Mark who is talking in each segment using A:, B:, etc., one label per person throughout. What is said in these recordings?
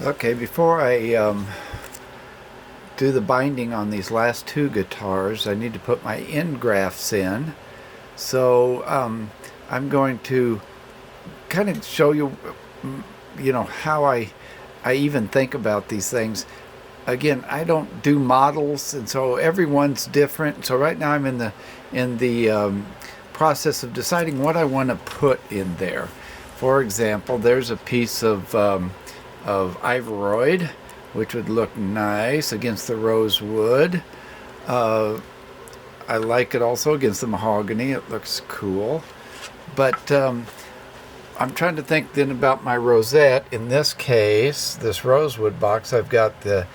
A: Okay, before I do the binding on these last two guitars, I need to put my end grafts in. So I'm going to kind of show you, how I even think about these things. Again, I don't do models, and so everyone's different. So right now I'm in the process of deciding what I want to put in there. For example, there's a piece of Ivoroid, which would look nice against the rosewood. I like it also against the mahogany. It looks cool. But I'm trying to think then about my rosette. In this case, this rosewood box, I've got the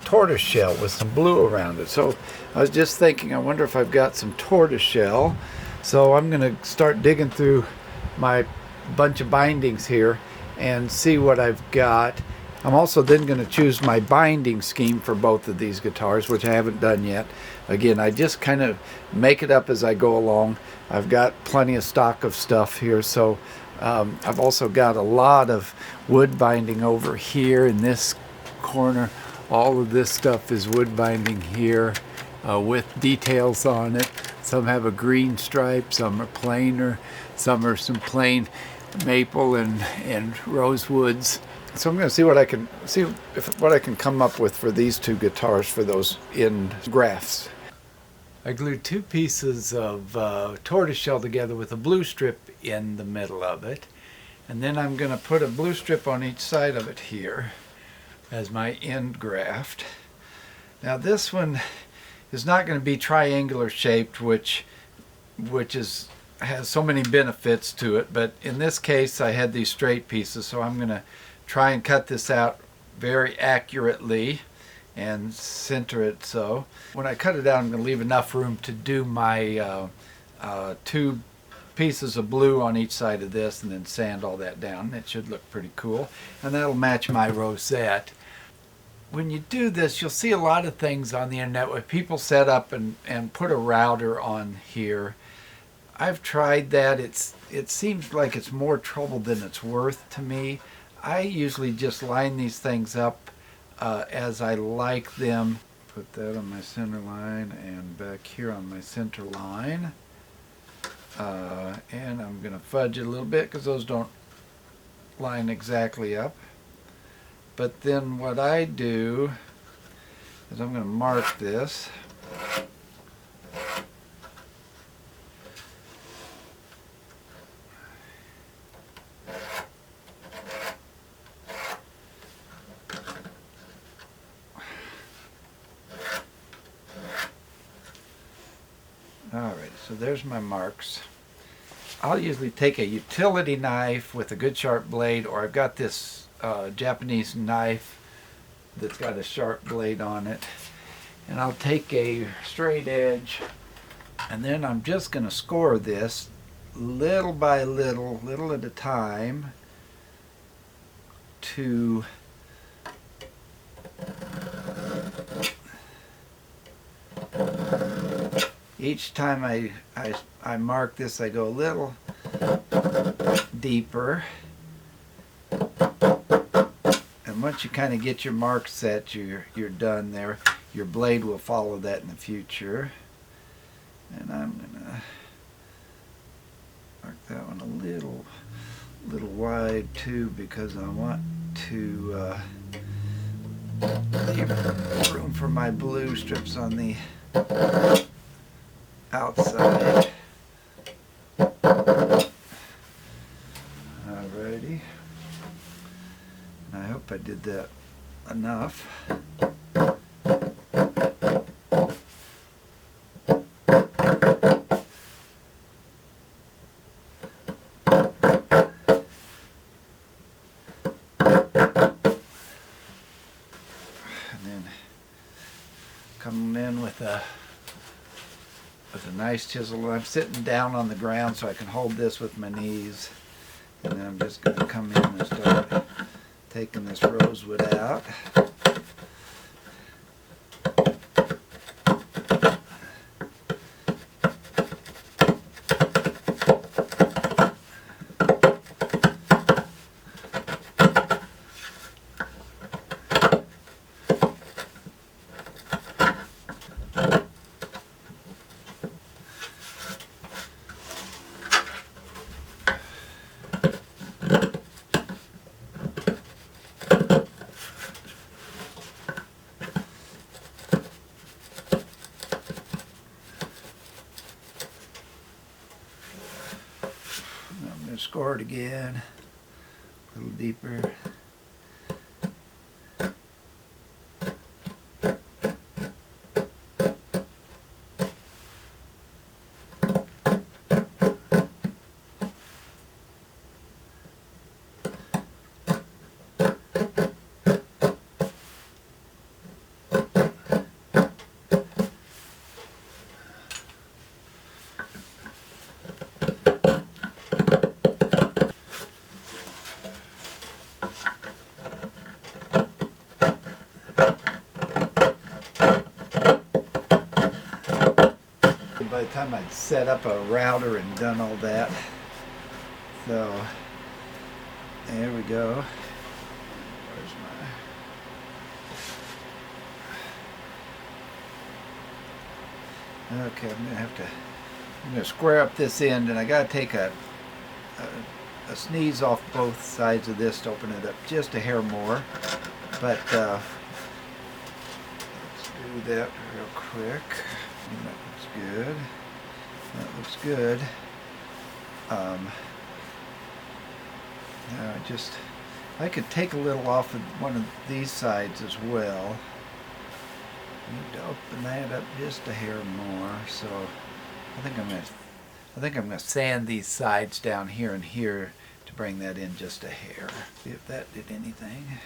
A: tortoise shell with some blue around it. So I was just thinking, I wonder if I've got some tortoise shell. So I'm going to start digging through my bunch of bindings here and see what I've got. I'm also then going to choose my binding scheme for both of these guitars, which I haven't done yet. Again, I just kind of make it up as I go along. I've got plenty of stock of stuff here, so I've also got a lot of wood binding over here in this corner. All of this stuff is wood binding here with details on it. Some have a green stripe, some are plainer, some are some plain maple and rosewoods. So I'm going to see what I can come up with for these two guitars for those end grafts. I glued two pieces of tortoiseshell together with a blue strip in the middle of it, and then I'm going to put a blue strip on each side of it here as my end graft. Now this one is not going to be triangular shaped, which has so many benefits to it, but in this case I had these straight pieces, so I'm going to try and cut this out very accurately and center it. So when I cut it out, I'm going to leave enough room to do my two pieces of blue on each side of this and then sand all that down. It should look pretty cool, and that'll match my rosette. When you do this, you'll see a lot of things on the internet where people set up and put a router on here. I've tried that. It seems like it's more trouble than it's worth to me. I usually just line these things up as I like them. Put that on my center line and back here on my center line. And I'm going to fudge it a little bit because those don't line exactly up. But then what I do is I'm going to mark this. Alright, so there's my marks. I'll usually take a utility knife with a good sharp blade, or I've got this Japanese knife that's got a sharp blade on it, and I'll take a straight edge, and then I'm just going to score this little by little, little at a time, to each time I mark this, I go a little deeper. And once you kind of get your mark set, you're done there. Your blade will follow that in the future. And I'm going to mark that one a little wide too, because I want to leave room for my blue strips on the outside. Alrighty. I hope I did that enough. And then come in with a nice chisel. I'm sitting down on the ground so I can hold this with my knees, and then I'm just going to come in and start taking this rosewood out. forward again, a little deeper. By the time I'd set up a router and done all that. So there we go. Where's my... Okay, I'm gonna square up this end, and I gotta take a sneeze off both sides of this to open it up just a hair more. But let's do that real quick. That looks good. That looks good. Now I could take a little off of one of these sides as well. Need to open that up just a hair more. So I think I'm gonna sand these sides down here and here to bring that in just a hair. See if that did anything.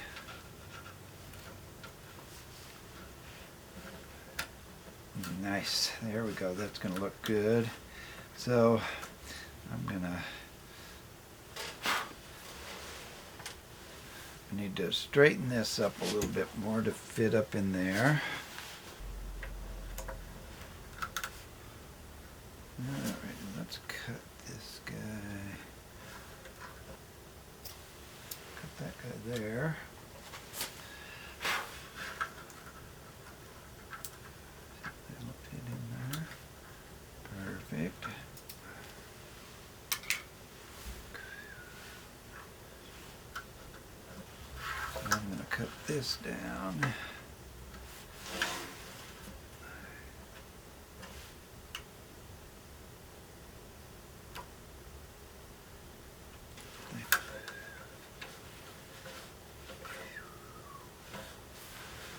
A: Nice. There we go. That's going to look good. So I need to straighten this up a little bit more to fit up in there. Alright, let's cut this guy. Cut that guy there. Perfect. So I'm going to cut this down.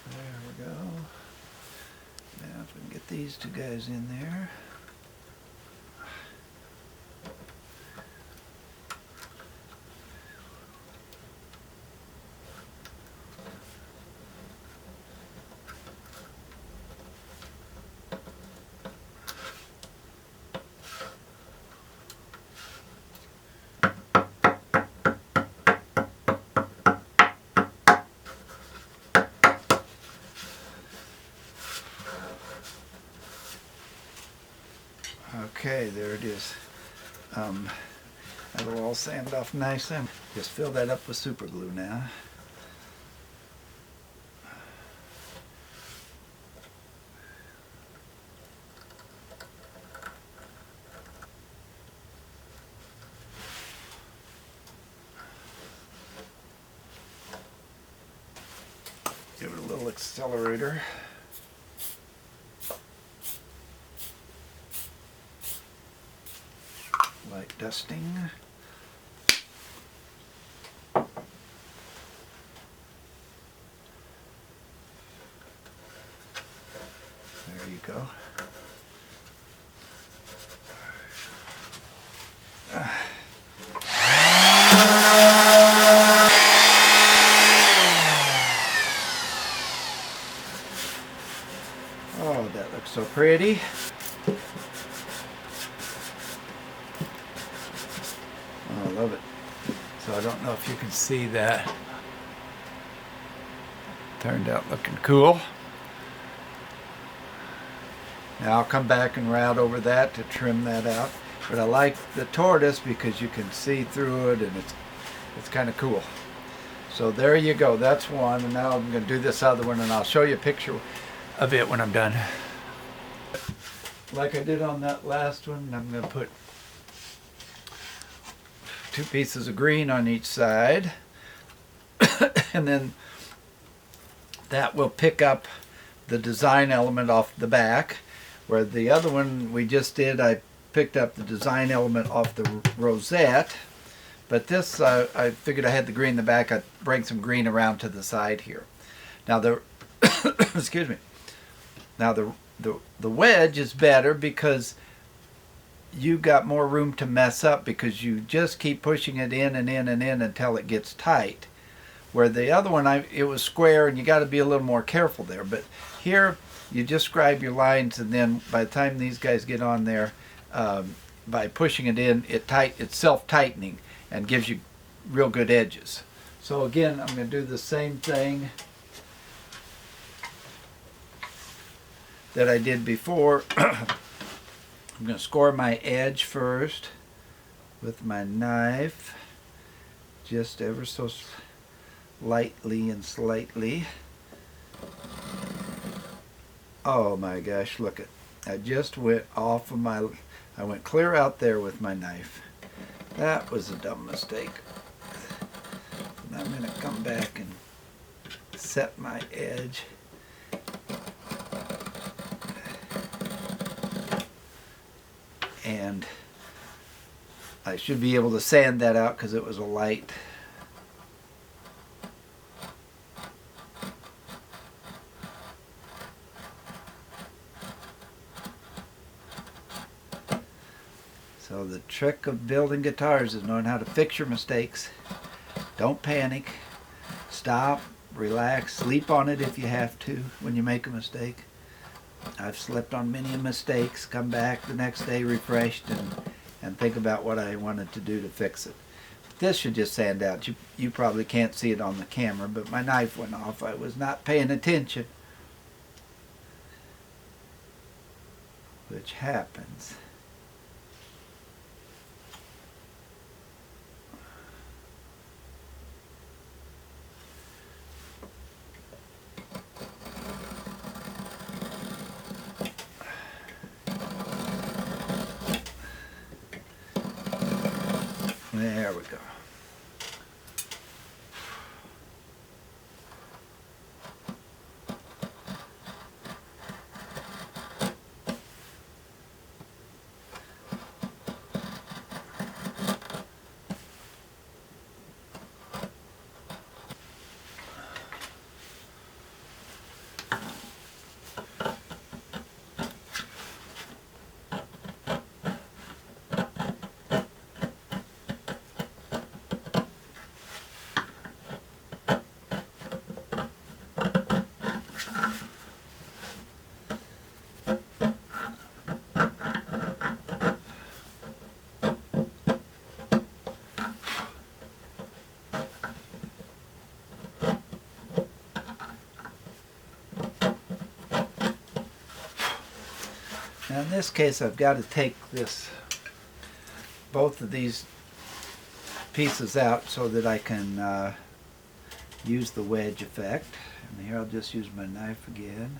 A: There we go. Now if we can get these two guys in there. Okay, there it is. That'll all sand off nicely. Just fill that up with super glue now. Give it a little accelerator. Light dusting. There you go. Oh, that looks so pretty. Oh, I love it. So I don't know if you can see that. Turned out looking cool. Now I'll come back and route over that to trim that out. But I like the tortoise because you can see through it, and it's kind of cool. So there you go. That's one. And now I'm going to do this other one, and I'll show you a picture of it when I'm done. Like I did on that last one, I'm going to put 2 pieces of green on each side. And then that will pick up the design element off the back. Where the other one we just did, I picked up the design element off the rosette, But this, I figured I had the green in the back. I'd bring some green around to the side here. Now the, excuse me. Now the wedge is better because you got more room to mess up because you just keep pushing it in and in and in until it gets tight. Where the other one, it was square and you got to be a little more careful there. But here, you just scribe your lines, and then by the time these guys get on there, by pushing it in, it's self-tightening and gives you real good edges. So again, I'm going to do the same thing that I did before. I'm going to score my edge first with my knife, just ever so lightly and slightly. Oh my gosh, look it. I just went off of I went clear out there with my knife. That was a dumb mistake. And I'm going to come back and set my edge. And I should be able to sand that out because it was a light. So the trick of building guitars is knowing how to fix your mistakes. Don't panic. Stop, relax, sleep on it if you have to when you make a mistake. I've slept on many mistakes, come back the next day refreshed and think about what I wanted to do to fix it. This should just sand out. You probably can't see it on the camera, but my knife went off. I was not paying attention, which happens. There we go. Now in this case, I've got to take both of these pieces out so that I can use the wedge effect. And here I'll just use my knife again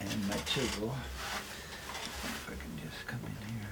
A: and my chisel. If I can just come in here.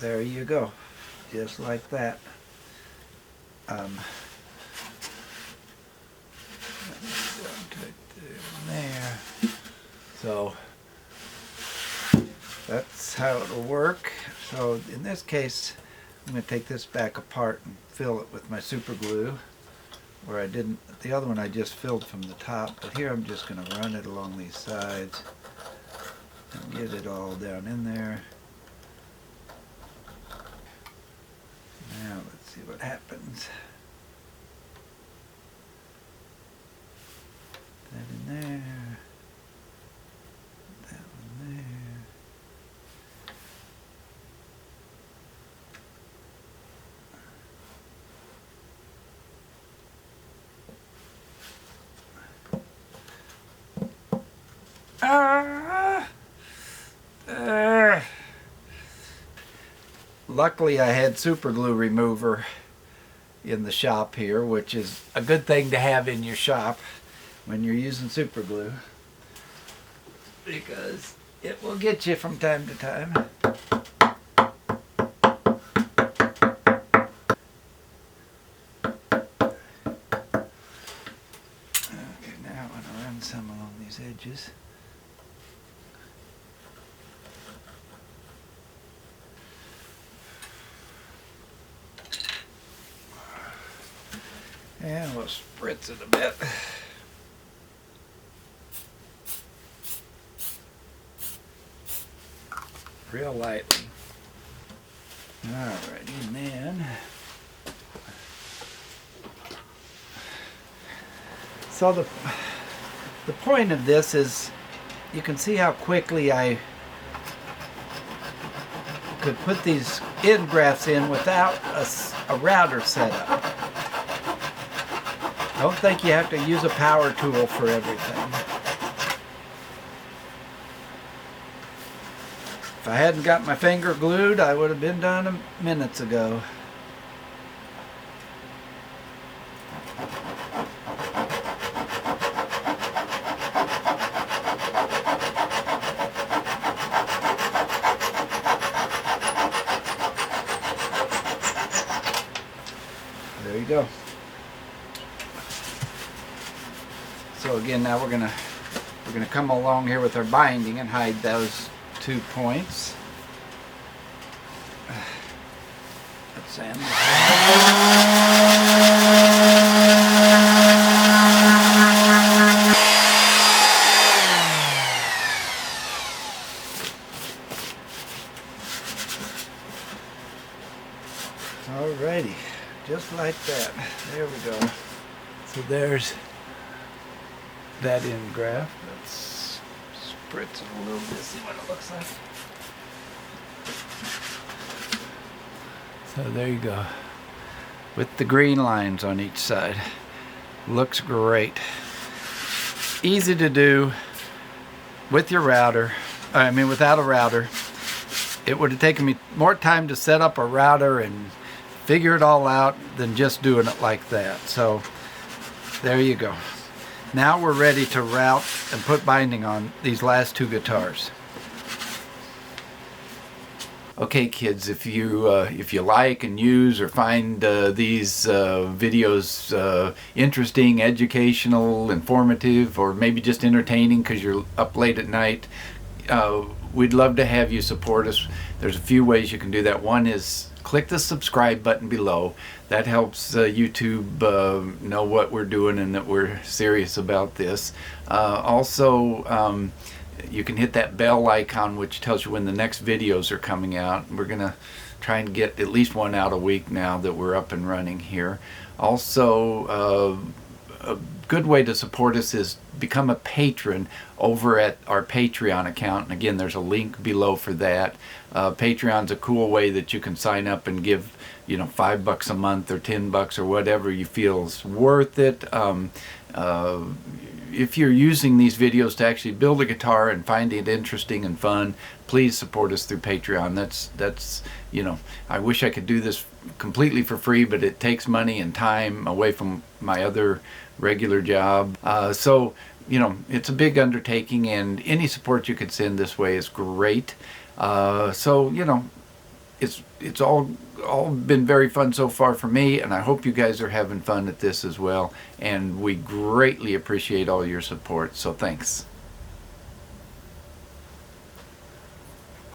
A: There you go, just like that. There. So that's how it'll work. So in this case, I'm going to take this back apart and fill it with my super glue, where I didn't. The other one I just filled from the top, but here I'm just going to run it along these sides and get it all down in there. Now let's see what happens. That in there. That one Luckily I had super glue remover in the shop here, which is a good thing to have in your shop when you're using super glue, because it will get you from time to time. Okay, now I want to run some along these edges. And we'll spritz it a bit. Real lightly. Alrighty, and then so the point of this is you can see how quickly I could put these end grafts in without a router setup. I don't think you have to use a power tool for everything. If I hadn't got my finger glued, I would have been done minutes ago. There you go. So again, now we're gonna come along here with our binding and hide those 2 points. Let's sand this. Alrighty, just like that. There we go. So there's that end graft. Let's spritz it a little bit, see what it looks like. So there you go, with the green lines on each side. Looks great. Easy to do with your router. I mean, without a router. It would have taken me more time to set up a router and figure it all out than just doing it like that. So there you go. Now we're ready to route and put binding on these last 2 guitars. Okay, kids, if you like and use or find these videos interesting, educational, informative, or maybe just entertaining because you're up late at night, we'd love to have you support us. There's a few ways you can do that. One is click the subscribe button below. That helps YouTube know what we're doing and that we're serious about this. Also, you can hit that bell icon, which tells you when the next videos are coming out. We're gonna try and get at least one out a week now that we're up and running here. Also, a good way to support us is become a patron over at our Patreon account, and again, there's a link below for that. Patreon's a cool way that you can sign up and give, you know, $5 a month or $10 or whatever you feel is worth it. If you're using these videos to actually build a guitar and find it interesting and fun, please support us through Patreon. That's you know, I wish I could do this completely for free, but it takes money and time away from my other regular job. So, you know, it's a big undertaking, and any support you could send this way is great. So, you know, it's all been very fun so far for me, and I hope you guys are having fun at this as well, and we greatly appreciate all your support, so thanks.